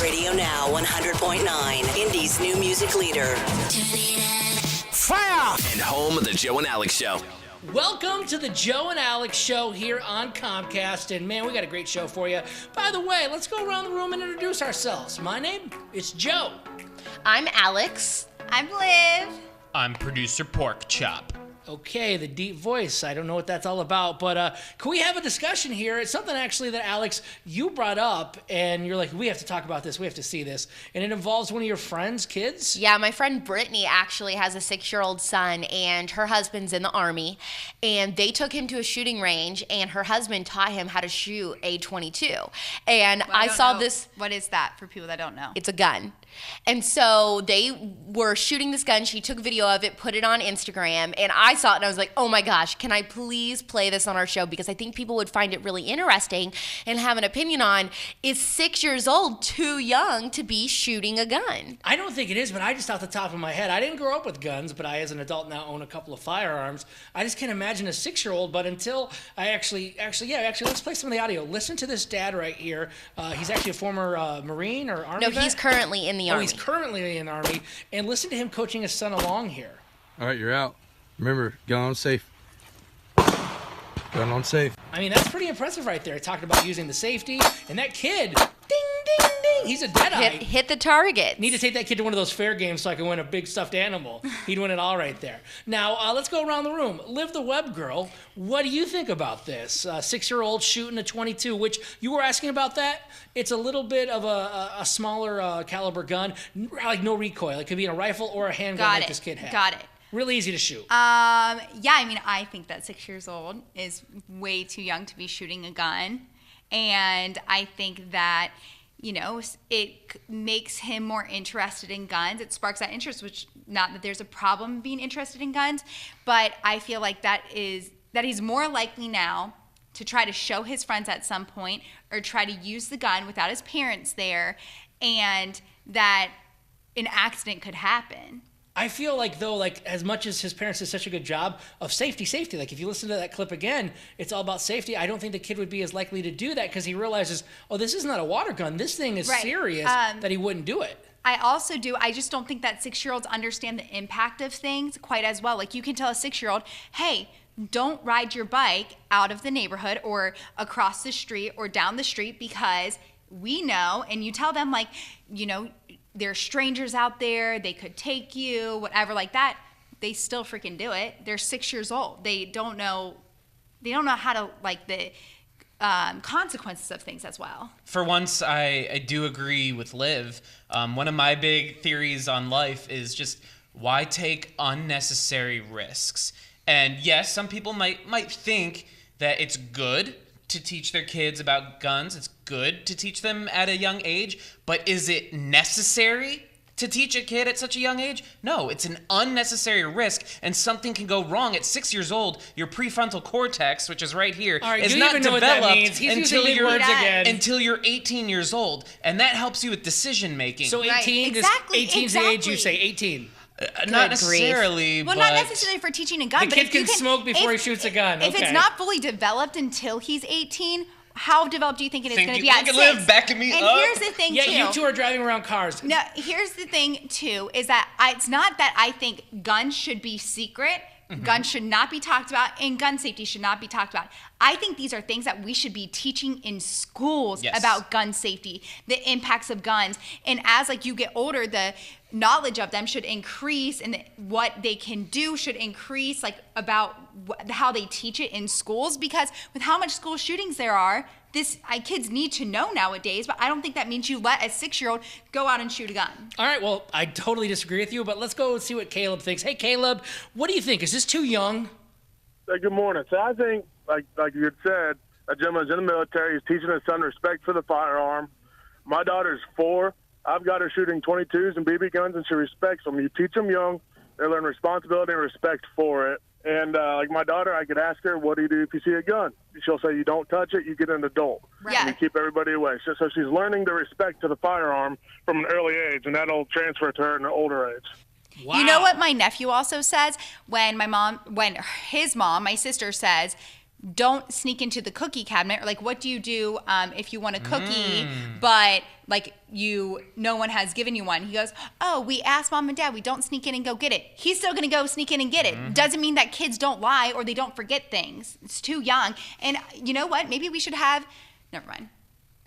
Radio Now 100.9, Indy's new music leader. Fire! And home of the Joe and Alex Show. Welcome to the Joe and Alex Show here on Comcast. And man, we got a great show for you. By the way, let's go around the room and introduce ourselves. My name is Joe. I'm Alex. I'm Liv. I'm producer Porkchop. Okay, the deep voice. I don't know what that's all about, but can we have a discussion here? It's something actually that, Alex, you brought up, and you're like, we have to talk about this. We have to see this. And it involves one of your friends' kids? Yeah, my friend Brittany actually has a 6-year-old son, and her husband's in the Army. And they took him to a shooting range, and her husband taught him how to shoot a .22. And Well, I saw know. this. What is that for people that don't know? It's a gun. And so they were shooting this gun. She took video of it, put it on Instagram, and I saw it and I was like, oh my gosh, can I please play this on our show? Because I think people would find it really interesting and have an opinion on, is 6 years old too young to be shooting a gun? I don't think it is, but I just off the top of my head, I didn't grow up with guns, but I, as an adult, now own a couple of firearms. I just can't imagine a 6-year-old, but until I actually, let's play some of the audio. Listen to this dad right here. He's actually a former Marine or Army No, vet. he's currently in the Army. He's currently in the Army. And listen to him coaching his son along here. All right, you're out. Remember, gun on safe. Gun on safe. I mean, that's pretty impressive right there. Talking about using the safety. And that kid, ding, ding, ding. He's a deadeye. Hit the target. Need to take that kid to one of those fair games so I can win a big stuffed animal. He'd win it all right there. Now, let's go around the room. Liv The Web Girl, what do you think about this? 6-year-old shooting a .22, which you were asking about that. It's a little bit of a smaller caliber gun, like no recoil. It could be in a rifle or a handgun this kid had. Got it. Really easy to shoot. Yeah, I mean, I think that 6 years old is way too young to be shooting a gun. And I think that, you know, it makes him more interested in guns. It sparks that interest, which, not that there's a problem being interested in guns, but I feel like that he's more likely now to try to show his friends at some point or try to use the gun without his parents there, and that an accident could happen. I feel like, though, like, as much as his parents did such a good job of safety, like, if you listen to that clip again, it's all about safety. I don't think the kid would be as likely to do that because he realizes, oh, this is not a water gun. This thing is serious, that he wouldn't do it. I also do. I just don't think that 6-year-olds understand the impact of things quite as well. Like, you can tell a 6-year-old, hey, don't ride your bike out of the neighborhood or across the street or down the street because we know, and you tell them, like, you know, there's strangers out there, they could take you, whatever like that. They still freaking do it. They're 6 years old. They don't know how to, like, the consequences of things as well. For once, I do agree with Liv. One of my big theories on life is just why take unnecessary risks? And yes, some people might think that it's good to teach their kids about guns. It's good to teach them at a young age, but is it necessary to teach a kid at such a young age? No, it's an unnecessary risk, and something can go wrong at 6 years old. Your prefrontal cortex, which is right here, is not developed until you're 18 years old, and that helps you with decision making. So 18, Exactly. 18's the age you say, 18. Not necessarily, Well, but not necessarily for teaching a gun. The but kid if you can smoke before he shoots a gun. If it's not fully developed until he's 18, how developed do you think it is going to be at 6? Liv backing me and up. Here's the thing, Yeah, too. you two are driving around cars. No, here's the thing, too, is that it's not that I think guns should be secret. Mm-hmm. Guns should not be talked about, and gun safety should not be talked about. I think these are things that we should be teaching in schools about gun safety, the impacts of guns. And as, like, you get older, the knowledge of them should increase, and what they can do should increase, like, about how they teach it in schools. Because with how much school shootings there are, kids need to know nowadays, but I don't think that means you let a 6-year-old go out and shoot a gun. All right, well, I totally disagree with you, but let's go and see what Caleb thinks. Hey, Caleb, what do you think? Is this too young? Good morning. So I think, like you had said, a gentleman's in the military. He's teaching his son respect for the firearm. My daughter's 4. I've got her shooting .22s and BB guns, and she respects them. You teach them young, they learn responsibility and respect for it. And like my daughter, I could ask her, what do you do if you see a gun? She'll say, you don't touch it, you get an adult. Right. And you keep everybody away. So she's learning the respect to the firearm from an early age, and that'll transfer to her in an older age. Wow. You know what my nephew also says? When his mom, my sister, says, don't sneak into the cookie cabinet, or like, what do you do if you want a cookie, but like no one has given you one? He goes, oh, we asked mom and dad, we don't sneak in and go get it. He's still gonna go sneak in and get it. Doesn't mean that kids don't lie or they don't forget things. It's too young. And you know what? Maybe we should have, never mind.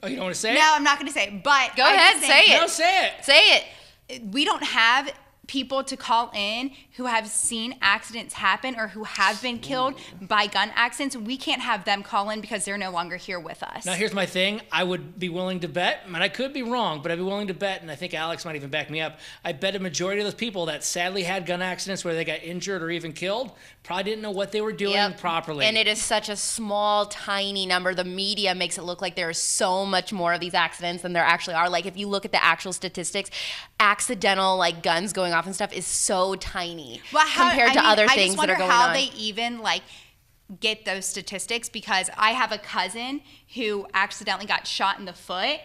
Oh, you don't want to say it? No, I'm not gonna say it, but. Go ahead, say it. No, say it. Say it. We don't have people to call in who have seen accidents happen or who have been killed by gun accidents. We can't have them call in because they're no longer here with us. Now, here's my thing. I would be willing to bet, and I could be wrong, but I'd be willing to bet, and I think Alex might even back me up. I bet a majority of those people that sadly had gun accidents where they got injured or even killed probably didn't know what they were doing properly. And it is such a small, tiny number. The media makes it look like there is so much more of these accidents than there actually are. Like, if you look at the actual statistics, accidental, like, guns going off and stuff is so tiny compared to other things that are going on. I just wonder how they even, like, get those statistics, because I have a cousin who accidentally got shot in the foot,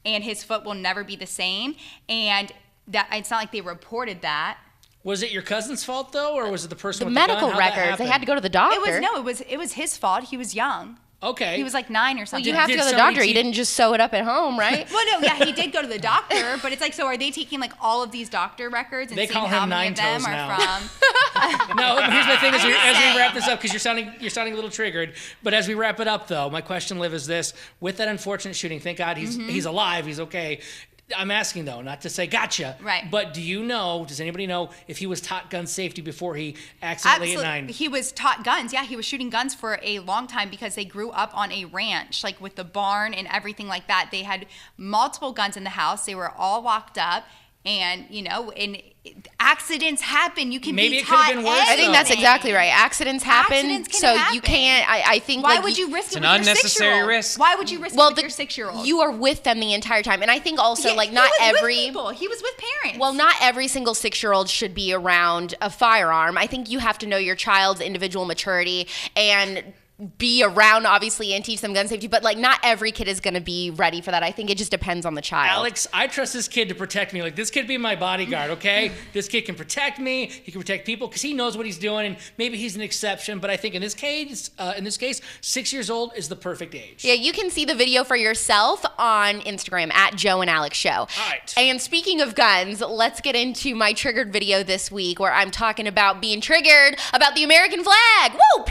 and his foot will never be the same, and that it's not like they reported that. Was it your cousin's fault, though, or was it the person with medical the gun? How'd that records? They happen? had to go to the doctor. It was his fault. He was young. Okay. He was like 9 or something. You have to go to the doctor. You didn't just sew it up at home, right? Well, no, yeah, he did go to the doctor, but it's like, so are they taking like all of these doctor records and They seeing call how him many of them Nine are Toes from? No, here's my thing. As we wrap this up, because you're sounding a little triggered. But as we wrap it up, though, my question, Liv, is this: with that unfortunate shooting, thank God he's alive. He's okay. I'm asking, though, not to say gotcha. Right. But does anybody know if he was taught gun safety before he accidentally hit 9? He was taught guns. Yeah, he was shooting guns for a long time because they grew up on a ranch, like with the barn and everything like that. They had multiple guns in the house. They were all locked up. And, and accidents happen. You can Maybe be it could have taught been worse, I think that's anything. exactly right. Accidents happen. Accidents can so happen. you can't, I think. Why like, would you risk it an with your unnecessary 6-year-old? risk. Why would you risk it with your 6-year-old? You are with them the entire time. And I think also, like, he not was every. With people. He was with parents. Well, not every single 6-year-old should be around a firearm. I think you have to know your child's individual maturity and be around, obviously, and teach them gun safety. But, like, not every kid is going to be ready for that. I think it just depends on the child. Alex, I trust this kid to protect me. Like, this kid be my bodyguard, okay? This kid can protect me. He can protect people because he knows what he's doing, and maybe he's an exception. But I think in this case, 6 years old is the perfect age. Yeah, you can see the video for yourself on Instagram at Joe and Alex Show. All right. And speaking of guns, let's get into my triggered video this week where I'm talking about being triggered about the American flag. Woo!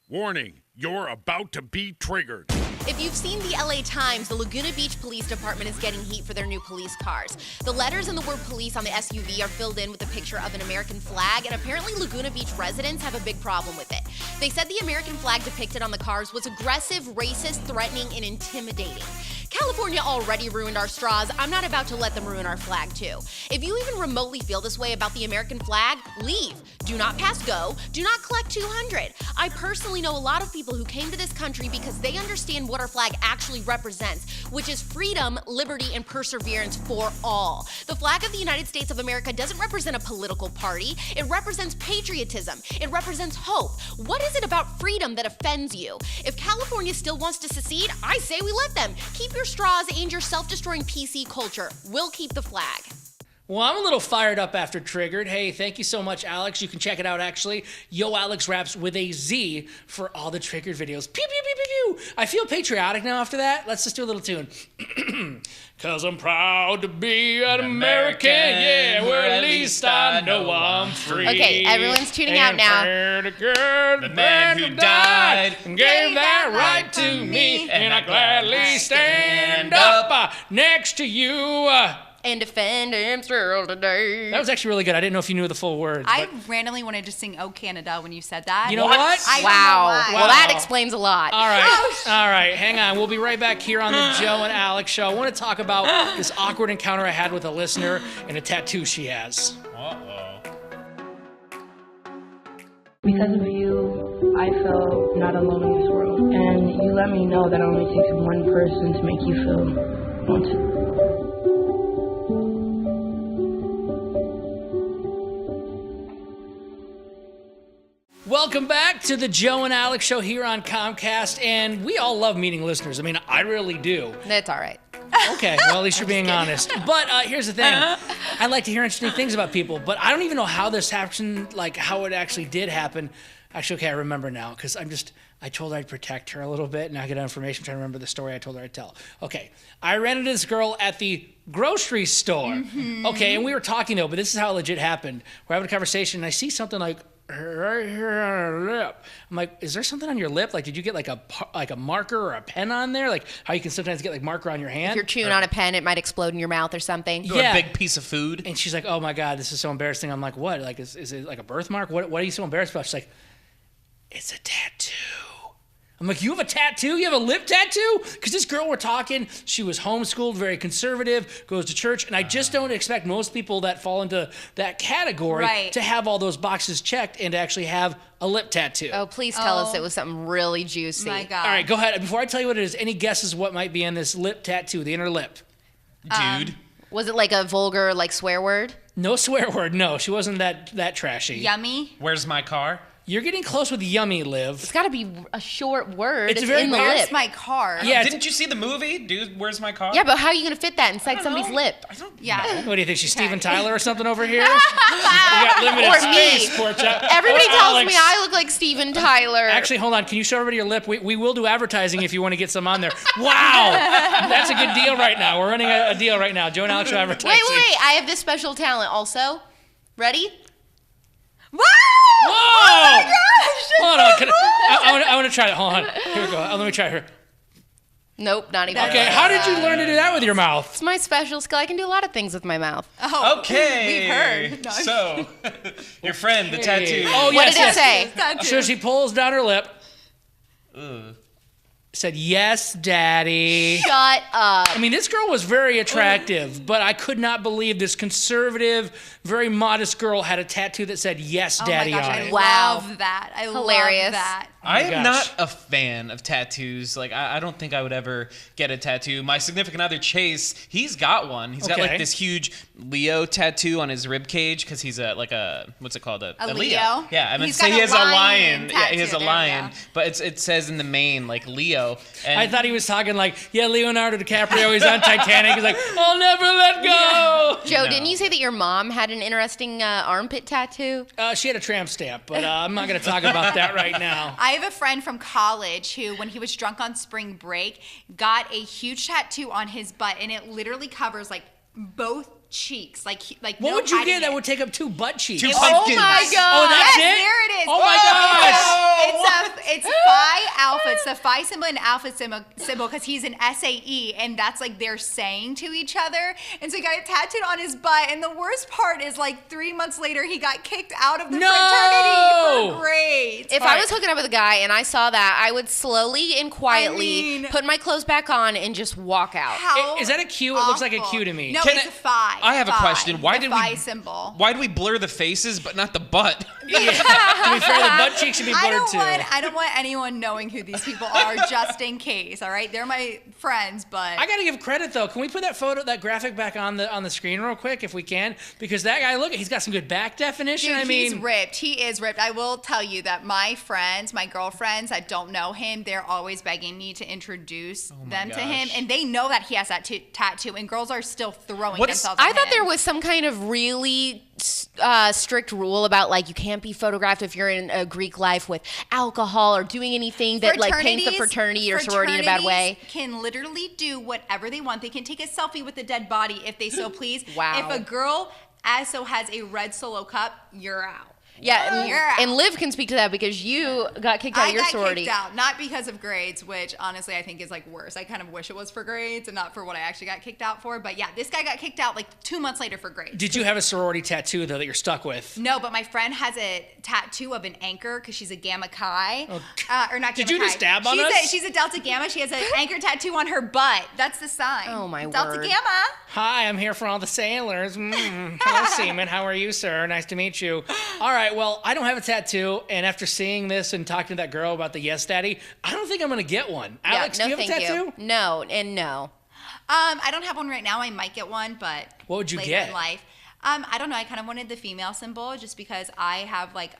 Warning, you're about to be triggered. If you've seen the LA Times, the Laguna Beach Police Department is getting heat for their new police cars. The letters and the word police on the SUV are filled in with a picture of an American flag, and apparently Laguna Beach residents have a big problem with it. They said the American flag depicted on the cars was aggressive, racist, threatening, and intimidating. California already ruined our straws. I'm not about to let them ruin our flag too. If you even remotely feel this way about the American flag, leave. Do not pass go. Do not collect 200. I personally know a lot of people who came to this country because they understand what our flag actually represents, which is freedom, liberty, and perseverance for all. The flag of the United States of America doesn't represent a political party. It represents patriotism. It represents hope. What is it about freedom that offends you? If California still wants to secede, I say we let them. Keep your straws and your self-destroying PC culture. We'll keep the flag. Well, I'm a little fired up after Triggered. Hey, thank you so much, Alex. You can check it out, actually. Yo Alex Raps with a Z for all the Triggered videos. Pew, pew, pew, pew, pew. I feel patriotic now after that. Let's just do a little tune. 'Cause I'm proud to be an American, yeah, where at least I know I'm free. Okay, everyone's tuning out now. The man who died and gave that right to me, and I gladly stand up next to you. And defend him still today. That was actually really good. I didn't know if you knew the full words. I randomly wanted to sing "Oh Canada" when you said that. You know what? Wow. Wow. Well, that explains a lot. All right, hang on. We'll be right back here on the Joe and Alex Show. I want to talk about this awkward encounter I had with a listener and a tattoo she has. Because of you, I felt not alone in this world. And you let me know that it only takes one person to make you feel wanted. Welcome back to the Joe and Alex Show here on Comcast, and we all love meeting listeners. I mean, I really do. That's all right. Okay, well, at least you're being honest. But here's the thing. I like to hear interesting things about people, but I don't even know how this happened, like how it actually did happen. Actually, okay, I remember now, because I told her I'd protect her a little bit, and I get information. I'm trying to remember the story I told her I'd tell. Okay, I ran into this girl at the grocery store. Mm-hmm. Okay, and we were talking though, but this is how it legit happened. We're having a conversation, and I see something like right here on her lip. I'm like, is there something on your lip? Like, did you get like a marker or a pen on there? Like how you can sometimes get like marker on your hand. If you're chewing on a pen, it might explode in your mouth or something. Or a big piece of food. And she's like, oh my God, this is so embarrassing. I'm like, what? Like, is it like a birthmark? What are you so embarrassed about? She's like, it's a tattoo. I'm like, you have a tattoo? You have a lip tattoo? Because this girl we're talking, she was homeschooled, very conservative, goes to church, and I just don't expect most people that fall into that category to have all those boxes checked and to actually have a lip tattoo. Oh, please tell us it was something really juicy. My God. All right, go ahead. Before I tell you what it is, any guesses what might be in this lip tattoo, the inner lip? Dude. Was it like a vulgar, like, swear word? No swear word, no. She wasn't that trashy. Yummy. Where's my car? You're getting close with yummy, Liv. It's got to be a short word. It's very in the Where's lip. my car? Yeah, Didn't you see the movie? Dude, where's my car? Yeah, but how are you going to fit that inside somebody's lip? Yeah. What do you think? She's Steven Tyler or something over here? We got limited Or me. space, Porkchop. Everybody Or tells Alex. me I look like Steven Tyler. Actually, hold on. Can you show everybody your lip? We will do advertising if you want to get some on there. Wow, that's a good deal right now. We're running a deal right now. Joe and Alex are advertising. Wait. I have this special talent also. Ready? Whoa! Whoa! Oh my gosh! Hold on. I want to try it. Hold on. Here we go. Let me try her. Nope, not even. Okay, how did you learn to do that with your mouth? It's my special skill. I can do a lot of things with my mouth. Oh, Okay. we've heard. No, So, your friend, the tattoo. Oh, What yes, did it say? tattoo. So she pulls down her lip. Ugh. Said, yes, daddy. Shut up. I mean, this girl was very attractive, but I could not believe this conservative, very modest girl had a tattoo that said, yes, daddy oh my gosh, on I it. Wow. love that. I Hilarious. love that. I am gosh. not a fan of tattoos. Like, I don't think I would ever get a tattoo. My significant other, Chase, he's got one. He's got Okay. like this huge Leo tattoo on his rib cage because he's what's it called? A Leo? Leo. Yeah, I meant He's to say got he a has a lion lion. Yeah, he has a tattoo. There we lion. go. But it says in the main, like, Leo. And I thought he was talking like, yeah, Leonardo DiCaprio, he's on Titanic. He's like, I'll never let go. Joe, No. didn't you say that your mom had an interesting armpit tattoo? She had a tramp stamp, but I'm not going to talk about that right now. I have a friend from college who, when he was drunk on spring break, got a huge tattoo on his butt, and it literally covers like both cheeks. Like What no would you hiding get that it. would take up 2 butt cheeks? Two Oh pumpkins. my God. Oh, that's Yes, it? there it is. Oh my gosh. It's Phi Alpha. It's the Phi symbol and Alpha symbol because he's an SAE, and that's like they're saying to each other. And so he got it tattooed on his butt. And the worst part is like 3 months later, he got kicked out of the fraternity for grades. If I was hooking up with a guy and I saw that, I would slowly and quietly I mean- put my clothes back on and just walk out. How Is that a Q? It looks like a awful. Q to me. No, Can it's I- a Phi. I have a Phi. question. Why The did Phi we symbol? Why do we blur the faces but not the butt? To be fair, the butt cheeks should be blurred too. I don't want anyone knowing who these people are, just in case. All right, they're my friends, but I gotta give credit though. Can we put that photo, that graphic back on the screen real quick if we can? Because that guy, look, he's got some good back definition. dude, I mean, he's ripped. He is ripped. I will tell you that my friends, my girlfriends that don't know him, they're always begging me to introduce them to him, gosh. and they know that he has that tattoo, and girls are still throwing What is- themselves. I at thought him. there was some kind of really strict rule about like you can't be photographed if you're in a Greek life with alcohol or doing anything that like paints the fraternity or sorority in a bad way. Fraternities can literally do whatever they want. They can take a selfie with the dead body if they so please. Wow. If a girl also has a red Solo cup, you're out. Yeah, You're out. and Liv can speak to that because you got kicked out of your I got sorority. kicked out, not because of grades, which honestly I think is like worse. I kind of wish it was for grades and not for what I actually got kicked out for. But yeah, this guy got kicked out like 2 months later for grades. did you have a sorority tattoo though that you're stuck with? No, but my friend has a tattoo of an anchor because she's a Gamma Chi. Or not Gamma Did you Chi. just stab on she's us? She's a Delta Gamma. She has an anchor tattoo on her butt. That's the sign. Oh, my Delta word. Gamma. Hi, I'm here for all the sailors. Hello, Seaman. How are you, sir? Nice to meet you. All right, well, I don't have a tattoo, and after seeing this and talking to that girl about the yes daddy, I don't think I'm going to get one. Yeah, Alex, no, do you have a thank tattoo? you. No, and no. I don't have one right now. I might get one, but What would you later get? in life. I don't know. I kind of wanted the female symbol just because I have like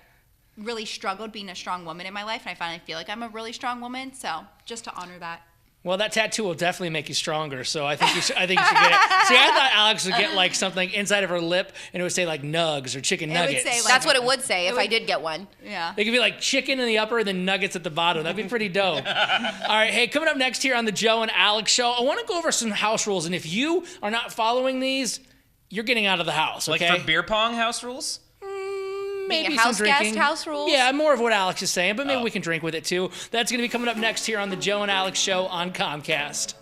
really struggled being a strong woman in my life, and I finally feel like I'm a really strong woman. So just to honor that. Well, that tattoo will definitely make you stronger, so I think you should get it. See, I thought Alex would get like something inside of her lip, and it would say like nugs or chicken nuggets. Would say, like, That's what it would say if I did get one. Yeah. It could be like chicken in the upper and then nuggets at the bottom. That'd be pretty dope. All right, hey, coming up next here on the Joe and Alex Show, I want to go over some house rules, and if you are not following these, you're getting out of the house, okay? Like for beer pong house rules? Maybe Being a house some drinking. guest house rules? Yeah, more of what Alex is saying, but maybe we can drink with it too. That's going to be coming up next here on the Joe and Alex Show on Comcast.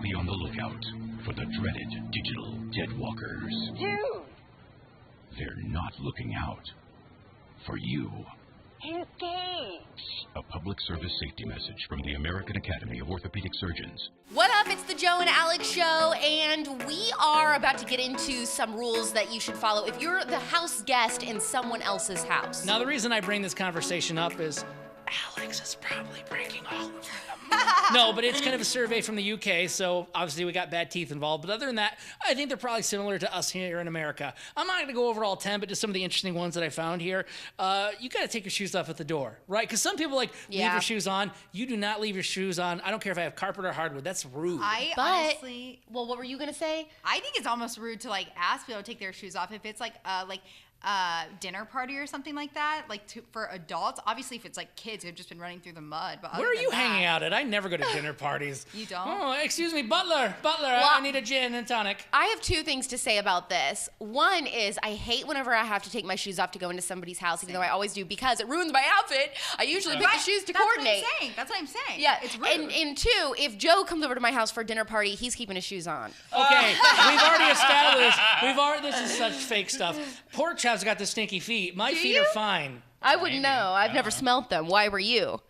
Be on the lookout for the dreaded digital deadwalkers. Dude! They're not looking out for you. Engage! A public service safety message from the American Academy of Orthopedic Surgeons. What up? It's the Joe and Alex Show, and we are about to get into some rules that you should follow if you're the house guest in someone else's house. Now, the reason I bring this conversation up is Alex is probably breaking all of them. No, but it's kind of a survey from the UK, so obviously we got bad teeth involved. But other than that, I think they're probably similar to us here in America. I'm not going to go over all 10, but just some of the interesting ones that I found here. You got to take your shoes off at the door, right? Because some people leave your shoes on. You do not leave your shoes on. I don't care if I have carpet or hardwood. That's rude. Honestly, well, what were you going to say? I think it's almost rude to like ask people to take their shoes off if it's like dinner party or something like that, for adults. Obviously, if it's like kids who've just been running through the mud. But where are you hanging out at? I never go to dinner parties. You don't? Oh, excuse me, butler. Well, I need a gin and tonic. I have two things to say about this. One is I hate whenever I have to take my shoes off to go into somebody's house, even though I always do, because it ruins my outfit. I usually pick the shoes to coordinate. That's what I'm saying. Yeah, it's rude. And two, if Joe comes over to my house for a dinner party, he's keeping his shoes on. Okay, we've already established. This is such fake stuff. Porkchop's got the stinky feet. My feet are fine. I wouldn't know. I've never smelt them. Why were you?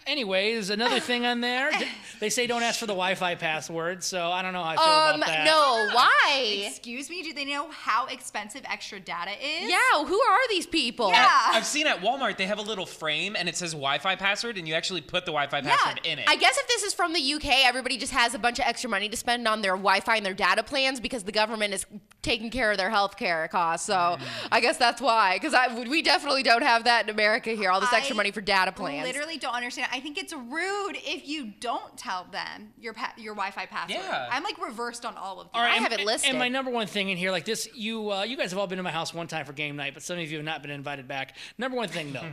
Anyways, another thing on there. They say don't ask for the Wi-Fi password, so I don't know how I feel about that. No, why? Excuse me, do they know how expensive extra data is? Yeah, who are these people? Yeah. I've seen at Walmart, they have a little frame and it says Wi-Fi password and you actually put the Wi-Fi password in it. I guess if this is from the UK, everybody just has a bunch of extra money to spend on their Wi-Fi and their data plans because the government is taking care of their health care costs. So I guess that's why, because we definitely don't have that in America here, all this extra money for data plans. I literally don't understand. I think it's rude if you don't tell them your Wi-Fi password. Yeah. I'm like reversed on all of these. All right, I have it listed. And my number one thing in here, like this, you guys have all been to my house one time for game night, but some of you have not been invited back. Number one thing, though,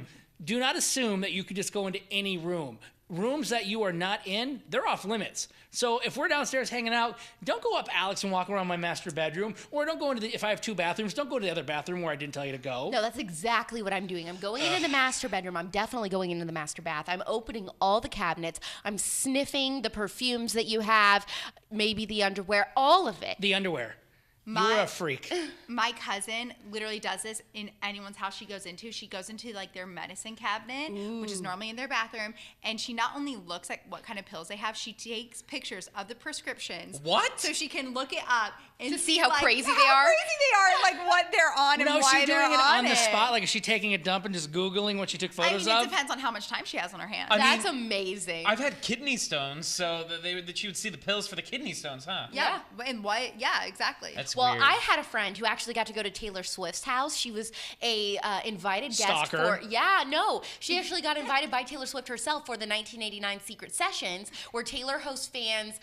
do not assume that you could just go into any room. Rooms that you are not in, they're off limits. So if we're downstairs hanging out, don't go up Alex and walk around my master bedroom, or don't go into if I have two bathrooms, don't go to the other bathroom where I didn't tell you to go. No, that's exactly what I'm doing. I'm going into the master bedroom. I'm definitely going into the master bath. I'm opening all the cabinets. I'm sniffing the perfumes that you have, maybe the underwear, all of it. The underwear. You're a freak. My cousin literally does this in anyone's house she goes into like their medicine cabinet, which is normally in their bathroom, and she not only looks at what kind of pills they have, she takes pictures of the prescriptions. What? So she can look it up and to see how like, crazy they are? How crazy they are, and like what they're on and why they're on it. No, she's doing it on the spot. Like, is she taking a dump and just Googling what she took photos of? It depends on how much time she has on her hands. That's amazing. I've had kidney stones, so that you would see the pills for the kidney stones, huh? Yeah. And what? Yeah, exactly. That's well, weird. I had a friend who actually got to go to Taylor Swift's house. She was a invited guest Stalker. She actually got invited by Taylor Swift herself for the 1989 Secret Sessions, where Taylor hosts fans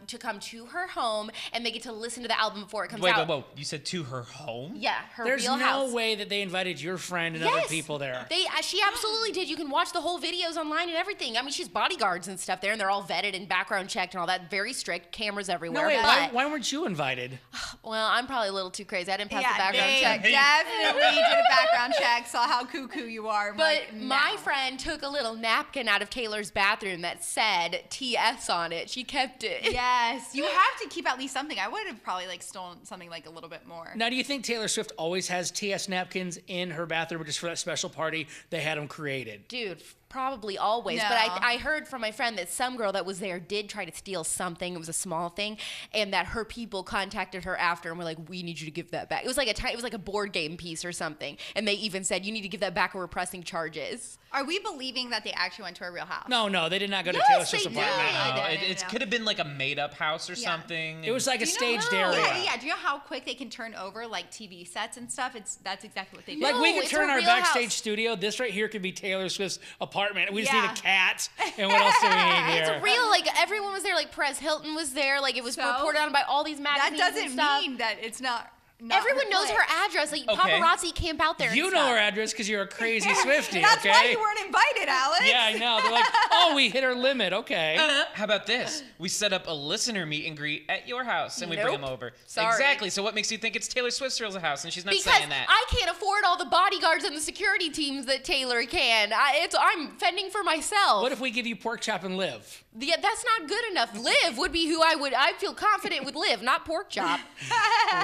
to come to her home and they get to listen to the album before it comes out. Wait. You said to her home? Yeah, her There's real house. no way that they invited your friend and other people there. She absolutely did. You can watch the whole videos online and everything. I mean, she's bodyguards and stuff there, and they're all vetted and background checked and all that. Very strict, cameras everywhere. No, wait, but, why weren't you invited? well, I'm probably a little too crazy. I didn't pass the background check. Definitely did a background check, saw how cuckoo you are. But my friend took a little napkin out of Taylor's bathroom that said TS on it. She kept it. Yes, you have to keep at least something. I would have probably like stolen something like a little bit more. Now, do you think Taylor Swift always has TS napkins in her bathroom, or just for that special party they had them created? Dude, probably always. No. But I heard from my friend that some girl that was there did try to steal something. It was a small thing, and that her people contacted her after and were like, we need you to give that back. It was like a board game piece or something. And they even said, you need to give that back or we're pressing charges. Are we believing that they actually went to a real house? No, they did not go to Yes, Taylor Swift's they apartment. did. It could have been like a made-up house or something. It was like a staged area. Yeah, do you know how quick they can turn over like TV sets and stuff? That's exactly what they do. Like we could it's turn a our real backstage house. studio. This right here could be Taylor Swift's apartment. We just Yeah. need a cat. And what else do we need here? It's real. Like everyone was there. Like Perez Hilton was there. Like it was reported on by all these that magazines. doesn't and stuff. mean that it's not Everyone knows her address. Like paparazzi camp out there. You and know stuff. her address because you're a crazy Swiftie, That's okay? why you weren't invited, Alex. Yeah, I know. They're like, oh, we hit our limit. Okay. How about this? We set up a listener meet and greet at your house, and we bring them Nope. over. Sorry. Exactly. So what makes you think it's Taylor Swift's real house, and she's not Because saying that? I can't afford all the bodyguards and the security teams that Taylor can. I'm fending for myself. What if we give you Porkchop and Liv? Yeah, that's not good enough. Liv would be who I feel confident with Liv, not Porkchop.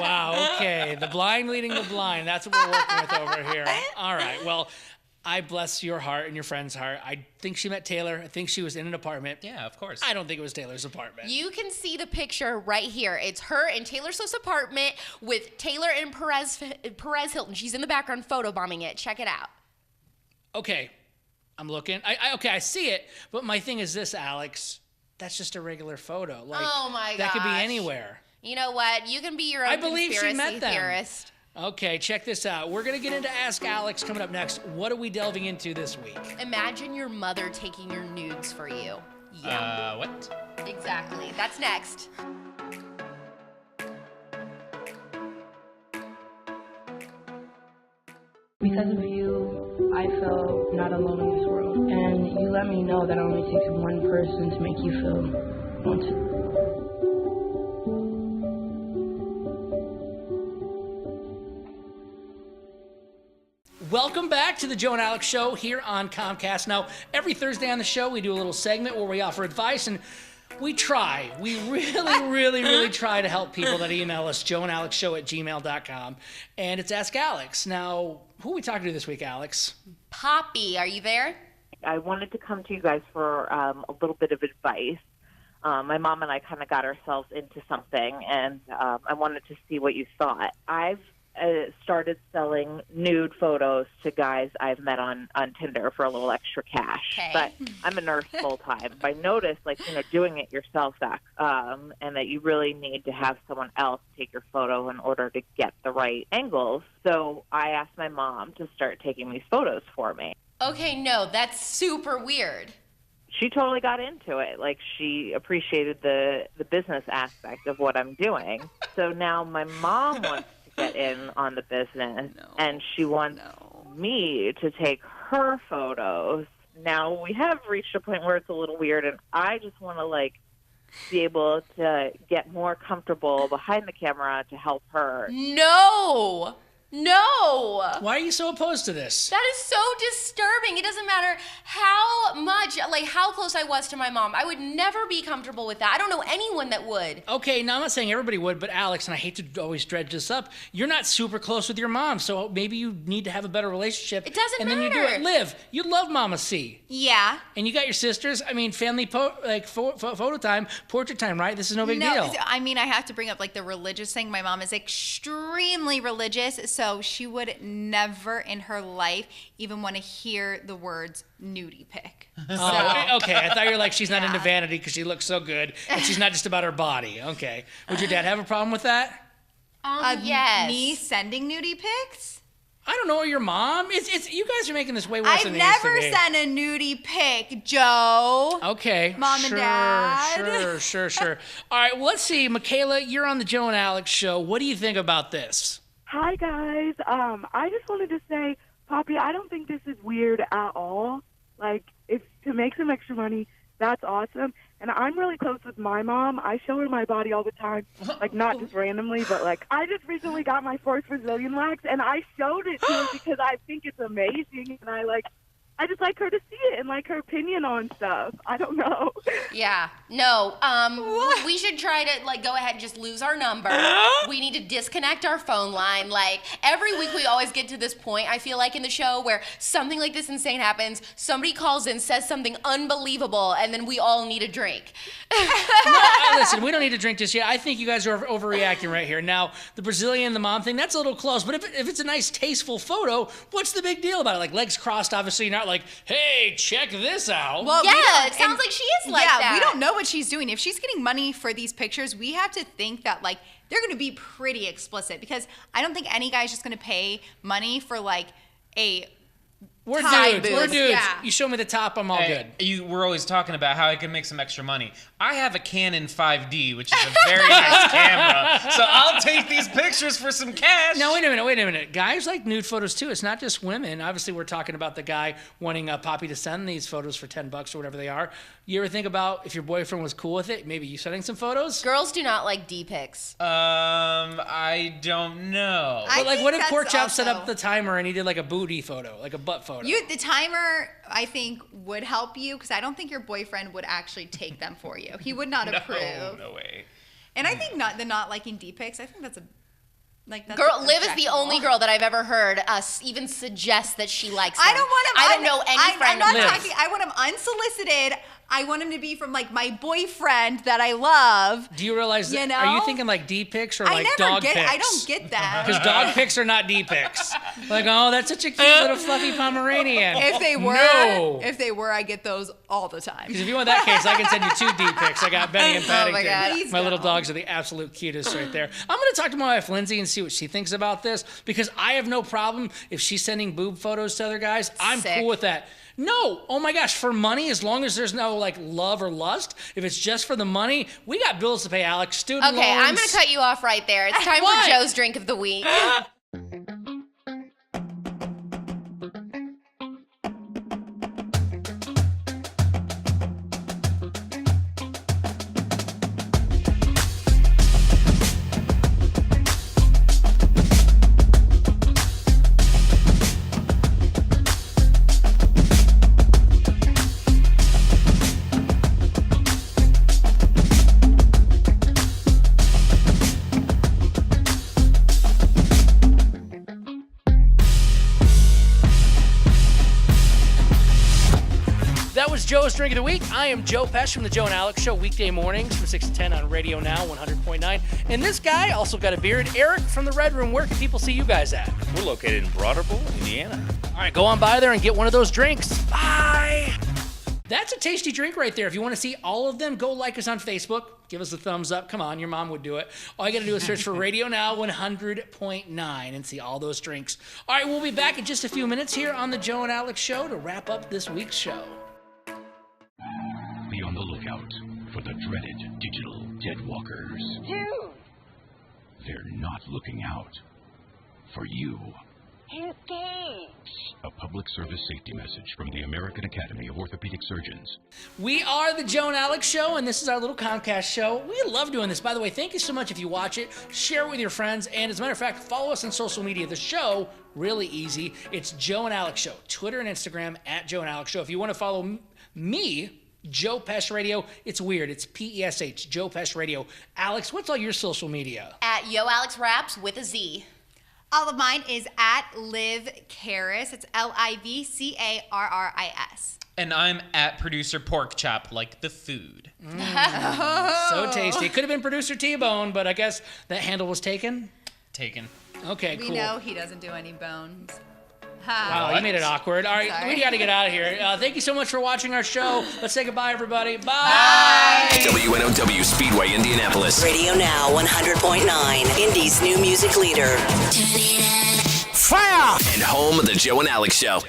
Wow, okay. The blind leading the blind. That's what we're working with over here. All right. Well, I bless your heart and your friend's heart. I think she met Taylor. I think she was in an apartment. Yeah, of course. I don't think it was Taylor's apartment. You can see the picture right here. It's her in Taylor Swift's apartment with Taylor and Perez Hilton. She's in the background photobombing it. Check it out. Okay. I'm looking. I see it. But my thing is this, Alex. That's just a regular photo. Like, Oh my that could be gosh. anywhere. You know what? You can be your own I believe she conspiracy met them. theorist. Okay, check this out. We're going to get into Ask Alex coming up next. What are we delving into this week? Imagine your mother taking your nudes for you. What? Exactly. That's next. Because of you, I felt not alone in this world. And you let me know that it only takes one person to make you feel wanted. Welcome back to the Joe and Alex Show here on Comcast. Now, every Thursday on the show, we do a little segment where we offer advice, and we really try to help people that email us, joeandalexshow@gmail.com. And it's Ask Alex. Now, who are we talking to this week, Alex? Poppy, are you there? I wanted to come to you guys for a little bit of advice. My mom and I kind of got ourselves into something, and I wanted to see what you thought. I've started selling nude photos to guys I've met on Tinder for a little extra cash. Okay. But I'm a nurse full time. I noticed, doing it yourself, Zach, and that you really need to have someone else take your photo in order to get the right angles. So I asked my mom to start taking these photos for me. Okay, no, that's super weird. She totally got into it. Like, she appreciated the business aspect of what I'm doing. So now my mom wants to get in on the business, and she wants me to take her photos. Now, we have reached a point where it's a little weird, and I just want to, be able to get more comfortable behind the camera to help her. No! Why are you so opposed to this? That is so disturbing. It doesn't matter how much, how close I was to my mom. I would never be comfortable with that. I don't know anyone that would. Okay, now I'm not saying everybody would, but Alex, and I hate to always dredge this up, you're not super close with your mom, so maybe you need to have a better relationship. It doesn't and then matter. you do it. Liv, you love Mama C. Yeah. And you got your sisters. I mean, family photo time, portrait time, right? This is no big deal. I mean, I have to bring up the religious thing. My mom is extremely religious, so she would never in her life even want to hear the words nudie pic. Oh, okay. I thought you were she's not into vanity because she looks so good, and she's not just about her body. Okay. Would your dad have a problem with that? Yes. Me sending nudie pics? I don't know, your mom? It's you guys are making this way worse I've than it used to never be. sent a nudie pic, Joe. Okay. Mom and Dad. Sure. All right, well, let's see. Michaela, you're on the Joe and Alex Show. What do you think about this? Hi, guys. I just wanted to say, Poppy, I don't think this is weird at all. If to make some extra money, that's awesome. And I'm really close with my mom. I show her my body all the time, not just randomly, but I just recently got my first Brazilian wax, and I showed it to her because I think it's amazing, and I I just like her to see it and like her opinion on stuff. I don't know. Yeah. No. We should try to like go ahead and just lose our number. We need to disconnect our phone line. Like every week we always get to this point, I feel like in the show where something like this insane happens, somebody calls in, says something unbelievable, and then we all need a drink. No, listen, we don't need to drink just yet. I think you guys are overreacting right here. Now, the Brazilian, the mom thing, that's a little close. But if it's a nice, tasteful photo, what's the big deal about it? Like, legs crossed, obviously, you're not like, hey, check this out. Well, yeah, it sounds like she is like that. Yeah, we don't know what she's doing. If she's getting money for these pictures, we have to think that, like, they're going to be pretty explicit because I don't think any guy's just going to pay money for, like, a... We're dudes. Yeah. You show me the top, I'm all good. We're always talking about how I can make some extra money. I have a Canon 5D, which is a very nice camera, so I'll take these pictures for some cash. No, wait a minute. Guys like nude photos too. It's not just women. Obviously, we're talking about the guy wanting Poppy to send these photos for $10 or whatever they are. You ever think about if your boyfriend was cool with it, maybe you sending some photos? Girls do not like D pics. I don't know. But like, what if Porkchop set up the timer and he did like a booty photo, like a butt photo? The timer, I think, would help you because I don't think your boyfriend would actually take them for you. He would not approve. No way. And I think the not liking D pics, I think that's Liv is the only girl that I've ever heard us even suggest that she likes them. I don't know any friend of Liv. I want him unsolicited. I want him to be from like my boyfriend that I love. Do you realize that? Are you thinking like D pics or like dog pics? I don't get that. Because dog pics are not D pics. Like, oh, that's such a cute little fluffy Pomeranian. If they were, I get those all the time. Because if you want that case, I can send you 2 D pics. I got Benny and Paddington. Oh my God. My little dogs are the absolute cutest right there. I'm going to talk to my wife Lindsay and see what she thinks about this because I have no problem if she's sending boob photos to other guys. I'm cool with that. No, oh my gosh, for money, as long as there's no like love or lust, if it's just for the money, we got bills to pay, Alex. Student loans. Okay, I'm going to cut you off right there. It's time for Joe's drink of the week. Joe's Drink of the Week. I am Joe Pesh from the Joe and Alex Show, weekday mornings from 6 to 10 on Radio Now 100.9. And this guy also got a beard. Eric from the Red Room. Where can people see you guys at? We're located in Broderville, Indiana. All right, go on by there and get one of those drinks. Bye. That's a tasty drink right there. If you want to see all of them, go like us on Facebook. Give us a thumbs up. Come on, your mom would do it. All you got to do is search for Radio Now 100.9 and see all those drinks. All right, we'll be back in just a few minutes here on the Joe and Alex Show to wrap up this week's show. Be on the lookout for the dreaded digital deadwalkers. Dude! They're not looking out for you. He's gay. A public service safety message from the American Academy of Orthopedic Surgeons. We are the Joe and Alex Show, and this is our little Comcast show. We love doing this. By the way, thank you so much if you watch it. Share it with your friends, and as a matter of fact, follow us on social media. The show, really easy. It's Joe and Alex Show. Twitter and Instagram at Joe and Alex Show. If you want to follow me, Joe Pesh Radio. It's weird. It's P-E-S-H, Joe Pesh Radio. Alex, what's all your social media? At Yo Alex Raps with a Z. All of mine is at Liv Caris. It's Livcarris. And I'm at producer Porkchop, like the food. So tasty. It could have been producer T-Bone, but I guess that handle was taken? Taken. Okay, cool. We know he doesn't do any bones. Wow, you made it awkward. All right, Sorry. we got to get out of here. Thank you so much for watching our show. Let's say goodbye, everybody. Bye. WNOW Speedway, Indianapolis. Radio Now 100.9, Indy's new music leader. Fire! And home of the Joe and Alex Show.